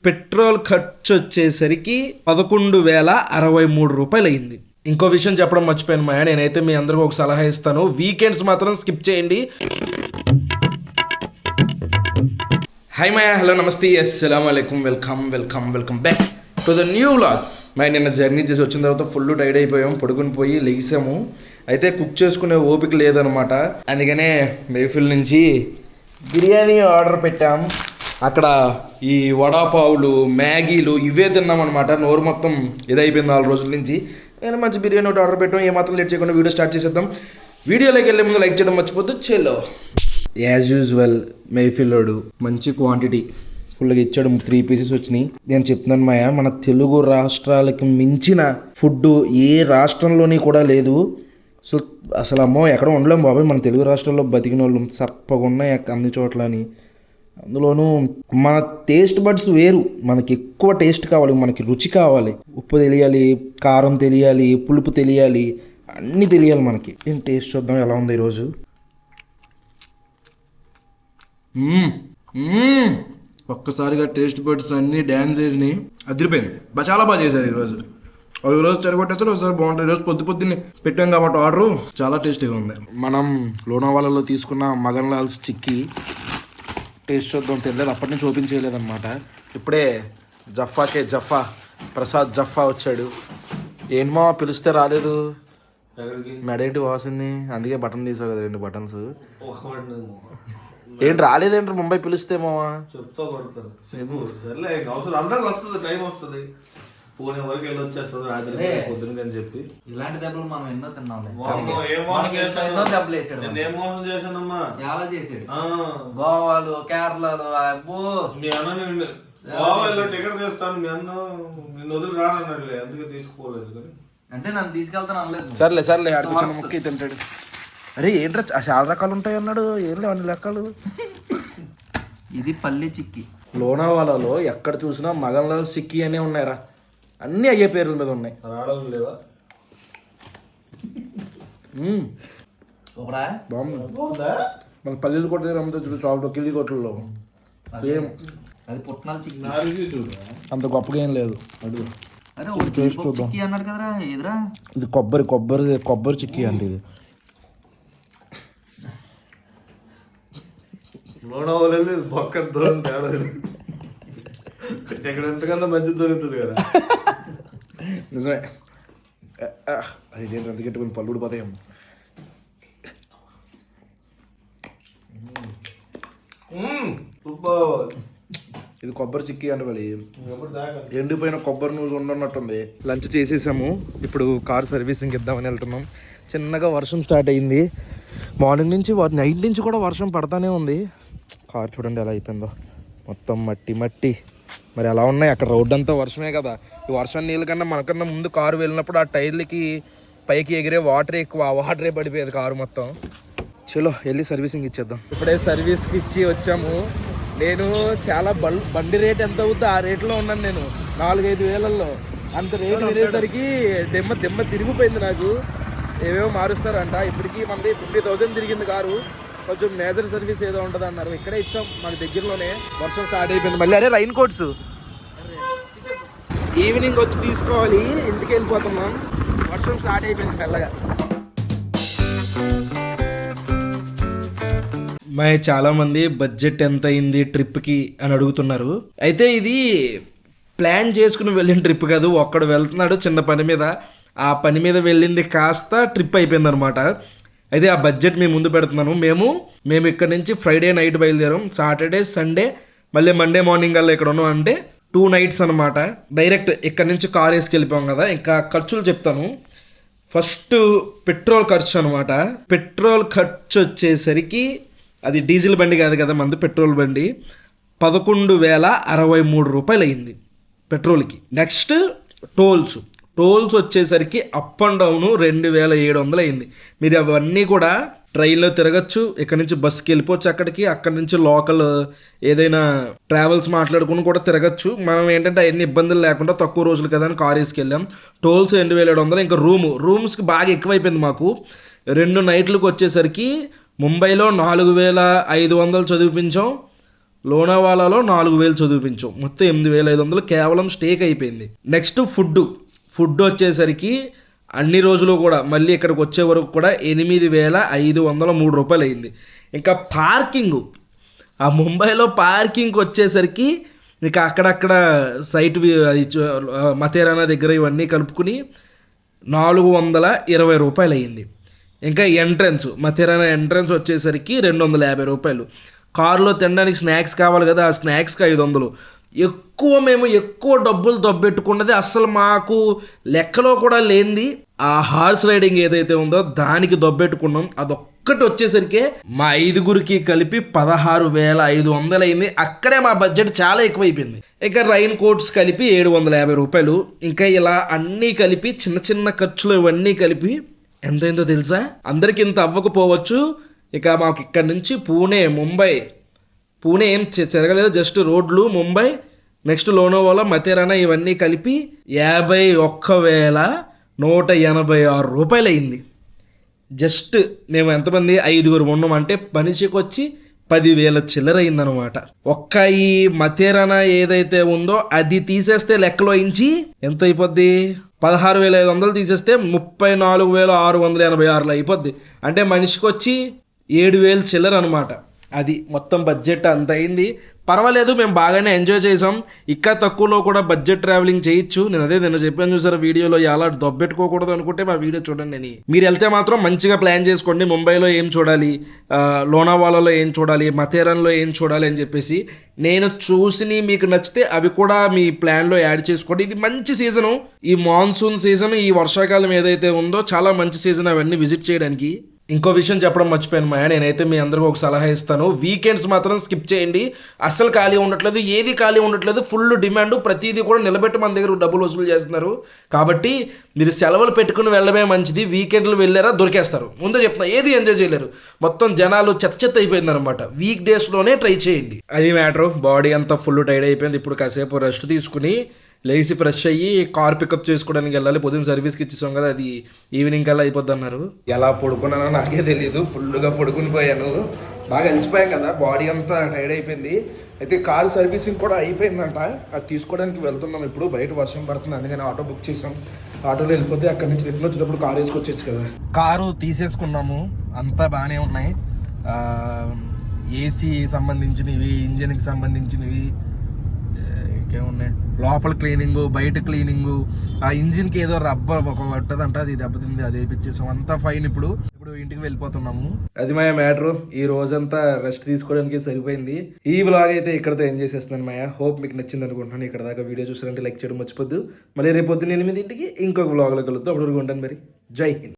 Petrol ఖర్చు వచ్చేసరికి 11,063 రూపాయలు అయింది. ఇంకో విషయం చెప్పడం మర్చిపోయాను మాయా, నేనైతే మీ అందరికీ ఒక సలహా ఇస్తాను, వీకెండ్స్ మాత్రం స్కిప్ చేయండి. హాయ్ మాయా, హలో, నమస్తే, అస్సలాము అలైకుం, welcome back to the new vlog. మాయ నిన్న జర్నీ చేసి వచ్చిన తర్వాత ఫుల్ టైర్డ్ అయిపోయాం, పడుకుని పోయి లెగిసాము. అయితే కుక్ చేసుకునే ఓపిక లేదనమాట, అందుకనే మేఫిల్ నుంచి బిర్యానీ ఆర్డర్ పెట్టాం. అక్కడ ఈ వడాపావులు, మ్యాగీలు ఇవే తిన్నామన్నమాట. నోరు మొత్తం ఇదైపోయింది 4 రోజుల నుంచి. నేను మంచి బిర్యానీ ఒకటి ఆర్డర్ పెట్టాం. ఏమాత్రం లేట్ చేయకుండా వీడియో స్టార్ట్ చేసేద్దాం. వీడియోలోకి వెళ్ళే ముందు లైక్ చేయడం మర్చిపోద్దు. చెల్లో యాజ్ యూజువల్ మేఫిల్లోడు మంచి క్వాంటిటీ ఫుల్గా ఇచ్చాడు. 3 పీసెస్ వచ్చినాయి. నేను చెప్తున్నాను మాయా, మన తెలుగు రాష్ట్రాలకి మించిన ఫుడ్ ఏ రాష్ట్రంలోని కూడా లేదు. సో అసలు అమ్మో ఎక్కడ ఉండలేం బాబాయ్, మన తెలుగు రాష్ట్రాల్లో బతికిన వాళ్ళు చప్పకుండా అన్ని చోట్లని. అందులోనూ మన టేస్ట్ బడ్స్ వేరు, మనకి ఎక్కువ టేస్ట్ కావాలి, మనకి రుచి కావాలి. ఉప్పు తెలియాలి, కారం తెలియాలి, పులుపు తెలియాలి, అన్నీ తెలియాలి మనకి. నేను టేస్ట్ చూద్దాం ఎలా ఉంది ఈరోజు. ఒక్కసారిగా టేస్ట్ బడ్స్ అన్నీ డ్యాన్స్ చేసినాయి, అదిరిపోయింది. చాలా బాగా చేశారు ఈరోజు. రోజు చెరగొట్టేస్తారు, ఒకసారి బాగుంటుంది. ఈరోజు పొద్దున్నే పెట్టాం కాబట్టి ఆర్డరు చాలా టేస్టీగా ఉంది. మనం లోనావాలాలో తీసుకున్న మగన్ లాల్స్ చిక్కీ టేస్ట్ చూద్దాం. తెలియదు, అప్పటి నుంచి ఓపెన్ చేయలేదన్నమాట. ఇప్పుడే జఫా ప్రసాద్ జఫా వచ్చాడు. ఏంటో పిలిస్తే రాలేదు, మెడేంటి వాసింది, అందుకే బటన్ తీసావు కదా, 2 బటన్స్. ఏంటి రాలేదేంటి ముంబై పిలిస్తే మావా? చెప్తా కొడతారు, అవసరం అందరికి వస్తుంది, టైం వస్తుంది. పూణే వరకు వెళ్ళి వచ్చేస్తుంది రాత్రి పొద్దున అని చెప్పి. ఇలాంటి దెబ్బలు మనం ఎన్నో తిన్నాం. ఎన్నో దెబ్బలు వేసాడు. నేను ఏం మోసం చేశానమ్మా, చాలా చేసాడు. గోవాలు, కేరళలు, అబ్బో మీ అన్న గోవాలో టికెట్ చేస్తాను, మీ అన్న నిన్ను వదిలి రానన్నాడులే, అందుకే తీసుకోలేదు. కానీ అంటే నన్ను తీసుకెళ్తాను అనలేదు. సర్లే ఆడికి ముక్కి తింటాడు. అరే ఏంట్రా చాలా రకాలు ఉంటాయి అన్నాడు, ఏం లేవు అన్ని లెక్కలు. ఇది పల్లి చిక్కీ. లోనావాలాలో ఎక్కడ చూసినా మగన్ లాల్ చిక్కీ అనే ఉన్నాయిరా, అన్నీ అయ్యే పేర్ల మీద ఉన్నాయి. రావడం లేవా? బాగుందా? మన పల్లెలు కొట్ట అమ్ముతుంది చాలు, కిల్లి కొట్లలో సేమ్. అది పుట్నాల చిక్కీ, అంత గొప్పగా ఏం లేదు. అడుగు చిక్కీ అన్నాడు కదరా, ఎదురా ఇది కొబ్బరి చిక్కీ అండి. ఇది లోనవలేదు బొక్క దూరం తేడా, ఇక్కడ ఎంతకన్నా మంచి దొరుకుతుంది కదా. నిజమే, అది నేను ఎంత గట్టుకుని పళ్ళు ఊడిపోతాయి. ఇది కొబ్బరి చిక్కీ అంటే వాళ్ళు ఎండిపోయిన కొబ్బరి నూనె ఉండన్నట్టుంది. లంచ్ చేసేసాము, ఇప్పుడు కార్ సర్వీసింగ్ ఇద్దామని వెళ్తున్నాం. చిన్నగా వర్షం స్టార్ట్ అయింది, మార్నింగ్ నుంచి నైట్ నుంచి కూడా వర్షం పడతానే ఉంది. కార్ చూడండి ఎలా అయిపోయిందో, మొత్తం మట్టి. మరి ఎలా ఉన్నాయి అక్కడ, రోడ్డు అంతా వర్షమే కదా. ఈ వర్షం నీళ్ళ కన్నా మనకన్నా ముందు కారు వెళ్ళినప్పుడు ఆ టైర్లకి పైకి ఎగిరే వాటరే ఎక్కువ, ఆ వాటరే పడిపోయేది కారు మొత్తం. చలో వెళ్ళి సర్వీసింగ్ ఇచ్చేద్దాం. ఇప్పుడే సర్వీస్కి ఇచ్చి వచ్చాము. నేను చాలా బండి రేట్ ఎంత అవుతుందో ఆ రేట్లో ఉన్నాను నేను, 4-5 వేలల్లో. అంత రేటు తిరిగేసరికి దెమ్మ తిరిగిపోయింది నాకు. ఏవేవో మారుస్తారంట. ఇప్పటికీ మనది 50,000 తిరిగింది కారు. కొంచెం మేజర్ సర్వీస్ ఏదో ఉంటుంది అన్నారు, ఇక్కడే ఇచ్చాం మన దగ్గరలోనే. వర్షం స్టార్ట్ అయిపోయింది మళ్ళీ. అరే రైన్ కోట్స్ ఈవినింగ్ వచ్చి తీసుకోవాలి, ఇంటికి వెళ్ళిపోతున్నాం. వర్షం స్టార్ట్ అయిపోయింది మెల్లగా. చాలామంది బడ్జెట్ ఎంత అయింది ట్రిప్కి అని అడుగుతున్నారు. అయితే ఇది ప్లాన్ చేసుకుని వెళ్ళిన ట్రిప్ కాదు, ఒక్కడు వెళ్తున్నాడు చిన్న పని మీద. ఆ పని మీద వెళ్ళింది కాస్త ట్రిప్ అయిపోయింది అనమాట. అయితే ఆ బడ్జెట్ మేము ముందు పెడుతున్నాను. మేము ఇక్కడ నుంచి ఫ్రైడే నైట్ బయలుదేరాం, సాటర్డే సండే మళ్ళీ మండే మార్నింగ్ అలా ఇక్కడ ఉన్నాం. అంటే 2 nights అనమాట. డైరెక్ట్ ఇక్కడ నుంచి కార్ వేసుకెళ్ళిపోయాం కదా. ఇంకా ఖర్చులు చెప్తాను. ఫస్ట్ పెట్రోల్ ఖర్చు అనమాట. పెట్రోల్ ఖర్చు వచ్చేసరికి, అది డీజిల్ బండి కాదు కదా మనది, పెట్రోల్ బండి, 11,063 రూపాయలు అయింది పెట్రోల్కి. నెక్స్ట్ టోల్స్ వచ్చేసరికి అప్ అండ్ డౌను 2,700 అయింది. మీరు అవన్నీ కూడా ట్రైన్లో తిరగచ్చు, ఇక్కడ నుంచి బస్కి వెళ్ళిపోవచ్చు అక్కడి నుంచి లోకల్ ఏదైనా ట్రావెల్స్ మాట్లాడుకుని కూడా తిరగచ్చు. మనం ఏంటంటే అవన్నీ ఇబ్బందులు లేకుండా తక్కువ రోజులు కదా అని కార్ వేసుకెళ్ళాం. టోల్స్ 2,700. ఇంకా రూమ్స్కి బాగా ఎక్కువైపోయింది మాకు. 2 nights వచ్చేసరికి ముంబైలో 4,500 చదివిపించాం, లోనావాలాలో 4,000 చదివించాం. మొత్తం 8,500 కేవలం స్టేక్ అయిపోయింది. నెక్స్ట్ ఫుడ్ వచ్చేసరికి అన్ని రోజులు కూడా మళ్ళీ ఇక్కడికి వచ్చే వరకు కూడా 8,503 రూపాయలు అయింది. ఇంకా పార్కింగ్, ఆ ముంబైలో పార్కింగ్కి వచ్చేసరికి ఇక అక్కడక్కడ సైట్ అది మథేరానా దగ్గర ఇవన్నీ కలుపుకుని 420 రూపాయలు అయ్యింది. ఇంకా మథేరానా ఎంట్రన్స్ వచ్చేసరికి 250 రూపాయలు. కారులో తినడానికి స్నాక్స్ కావాలి కదా, ఆ స్నాక్స్కి 500. మేము ఎక్కువ డబ్బులు దొబ్బెట్టుకున్నది అస్సలు మాకు లెక్కలో కూడా లేనిది ఆ హార్స్ రైడింగ్ ఏదైతే ఉందో దానికి దొబ్బెట్టుకున్నాం. అదొక్కటి వచ్చేసరికి మా 5గురికి కలిపి 16,500 అయింది. అక్కడే మా బడ్జెట్ చాలా ఎక్కువైపోయింది. ఇక రైన్ కోట్స్ కలిపి 750 రూపాయలు. ఇంకా ఇలా అన్నీ కలిపి చిన్న చిన్న ఖర్చులు ఇవన్నీ కలిపి ఎంతైందో తెలుసా? అందరికి ఇంత అవ్వకపోవచ్చు. ఇక మాకు ఇక్కడ నుంచి పూణే ఏం తిరగలేదు, జస్ట్ రోడ్లు ముంబై, నెక్స్ట్ లోనావాలా, మథేరానా ఇవన్నీ కలిపి 51,186 రూపాయలు అయింది. జస్ట్ మేము ఎంతమంది 5గురు ఉన్నాం అంటే మనిషికి వచ్చి 10,000 చిల్లర అయిందనమాట. ఒక్క ఈ మథేరానా ఏదైతే ఉందో అది తీసేస్తే లెక్కలో ఇంచి ఎంత అయిపోద్ది? 16,500 తీసేస్తే 34,686 అయిపోద్ది. అంటే మనిషికి వచ్చి 7,000 చిల్లర అనమాట. అది మొత్తం బడ్జెట్ అంత అయింది. పర్వాలేదు, మేము బాగానే ఎంజాయ్ చేసాం. ఇంకా తక్కువలో కూడా బడ్జెట్ ట్రావెలింగ్ చేయొచ్చు. నిన్న చెప్పాను చూసారా వీడియోలో, ఎలా దొబ్బెట్టుకోకూడదు అనుకుంటే మా వీడియో చూడండి. మీరు వెళ్తే మాత్రం మంచిగా ప్లాన్ చేసుకోండి. ముంబైలో ఏం చూడాలి, లోనావాలాలో ఏం చూడాలి, మథేరాన్లో ఏం చూడాలి అని చెప్పేసి నేను చూసి మీకు నచ్చితే అవి కూడా మీ ప్లాన్లో యాడ్ చేసుకోండి. ఇది మంచి సీజను, ఈ మాన్సూన్ సీజన్, ఈ వర్షాకాలం ఏదైతే ఉందో చాలా మంచి సీజన్ అవన్నీ విజిట్ చేయడానికి. ఇంకో విషయం చెప్పడం మర్చిపోయాను మాయా, నేనైతే మీ అందరికీ ఒక సలహా ఇస్తాను. వీకెండ్స్ మాత్రం స్కిప్ చేయండి. అస్సలు ఖాళీ ఉండట్లేదు, ఏది ఖాళీ ఉండట్లేదు, ఫుల్ డిమాండ్, ప్రతిదీ కూడా నిలబెట్టి మన దగ్గర డబ్బులు వసూలు చేస్తున్నారు. కాబట్టి మీరు సెలవులు పెట్టుకుని వెళ్ళడమే మంచిది. వీకెండ్లు వెళ్ళారా దొరికేస్తారు. ముందే చెప్తున్నా, ఏది ఎంజాయ్ చేయలేరు. మొత్తం జనాలు చెత్త అయిపోయింది అనమాట. వీక్ డేస్లోనే ట్రై చేయండి. అది మ్యాటర్. బాడీ అంతా ఫుల్ టైర్డ్ అయిపోయింది. ఇప్పుడు కాసేపు రెస్ట్ తీసుకుని లేచి ఫ్రెష్ అయ్యి కార్ పికప్ చేసుకోవడానికి వెళ్ళాలి. పొద్దున్న సర్వీస్కి ఇచ్చేసాం కదా, అది ఈవినింగ్ కల్లా అయిపోద్ది అన్నారు. ఎలా పడుకున్నానో నాకే తెలియదు, ఫుల్గా పడుకుని పోయాను. బాగా అలసిపోయాం కదా, బాడీ అంతా టైర్డ్ అయిపోయింది. అయితే కార్ సర్వీసింగ్ కూడా అయిపోయిందంట, అది తీసుకోవడానికి వెళ్తున్నాం ఇప్పుడు. బయట వర్షం పడుతుంది, అందుకని ఆటో బుక్ చేసాం. ఆటోలో వెళ్ళిపోతే అక్కడి నుంచి రిటర్న్ వచ్చేటప్పుడు కారు వేసుకొచ్చేచ్చు కదా. కారు తీసేసుకున్నాము, అంతా బాగానే ఉన్నాయి. ఏసీ సంబంధించినవి, ఇంజన్కి సంబంధించినవి, ఇంకేమున్నాయి, లోపల క్లీనింగు, బయట క్లీనింగు, ఆ ఇంజిన్కి ఏదో రబ్బర్ ఒక పట్టదంట, అది దెబ్బతింది, అది వేయించేసాం. అంతా ఫైన్. ఇప్పుడు ఇంటికి వెళ్ళిపోతున్నాము. అది మా మ్యాటరు. ఈ రోజంతా రెస్ట్ తీసుకోవడానికి సరిపోయింది. ఈ వ్లాగ్ అయితే ఇక్కడతో ఎంజాయ్ చేస్తున్నాను మాయా. హోప్ మీకు నచ్చింది అనుకుంటున్నాను. ఇక్కడ దాకా వీడియో చూసారంటే లైక్ చేయడం మర్చిపోద్దు. మళ్ళీ రేపు పొద్దున్న 8 ఇంకొక వ్లాగ్లో కలుద్దాం. అప్పుడు ఉంటాను మరి. జై హింద్.